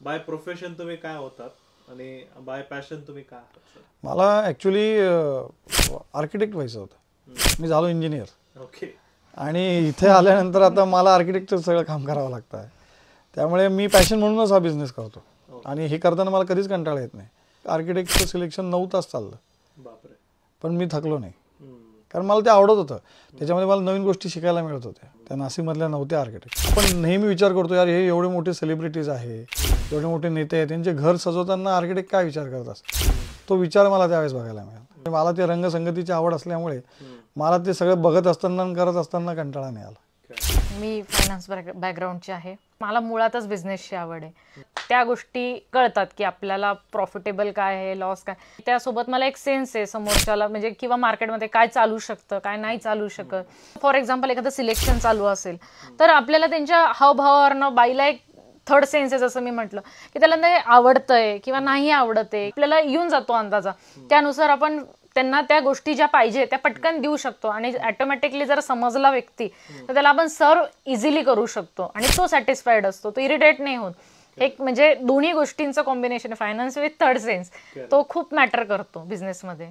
By profession तुम्ही काय होतात आणि बाय पॅशन तुम्ही काय आहात? मला ॲक्च्युली आर्किटेक्ट व्हायचं होतं. मी झालो इंजिनियर. ओके. आणि इथे आल्यानंतर आता मला आर्किटेक्टचं सगळं काम करावं लागतं आहे. त्यामुळे मी पॅशन म्हणूनच हा बिझनेस करतो. आणि हे करताना मला कधीच कंटाळा येत नाही. आर्किटेक्टचं सिलेक्शन 9 तास चाललं. बापरे. पण मी थकलो नाही, कारण मला ते आवडत होतं. त्याच्यामध्ये मला नवीन गोष्टी शिकायला मिळत होत्या. त्या नाशिकमधल्या नव्हत्या आर्किटेक्ट. आपण नेहमी विचार करतो, यार हे एवढे मोठे सेलिब्रिटीज आहे, एवढे मोठे नेते आहेत, त्यांचे घर सजवताना आर्किटेक्ट काय विचार करत असतात. तो विचार मला त्यावेळेस बघायला मिळाला. मला ते रंगसंगतीची आवड असल्यामुळे मला ते सगळं बघत असताना करत असताना कंटाळा नाही आला. मी फायनान्स बॅकग्राऊंडची आहे. मला मुळातच बिझनेसची आवड आहे. त्या गोष्टी कळतात की आपल्याला प्रॉफिटेबल काय आहे, लॉस काय. त्यासोबत मला एक सेन्स आहे समोरच्याला, म्हणजे किंवा मार्केटमध्ये काय चालू शकतं, काय नाही चालू शकत. फॉर एक्झाम्पल एखादं सिलेक्शन चालू असेल तर आपल्याला त्यांच्या हावभावावरनं बाईला एक थर्ड सेन्स आहे, जसं मी म्हटलं की त्याला ते आवडतंय किंवा नाही आवडत आहे, आपल्याला येऊन जातो अंदाजा. त्यानुसार आपण त्यांना त्या गोष्टी ज्या पाहिजे त्या पटकन देऊ शकतो. आणि ऑटोमॅटिकली जर समजला व्यक्ती तर त्याला आपण सर्व इझिली करू शकतो आणि तो सॅटिस्फाईड असतो, तो इरिटेट नाही होत. एक म्हणजे दोन्ही गोष्टींचं combination finance with third sense, तो खूप मॅटर करतो बिझनेसमध्ये.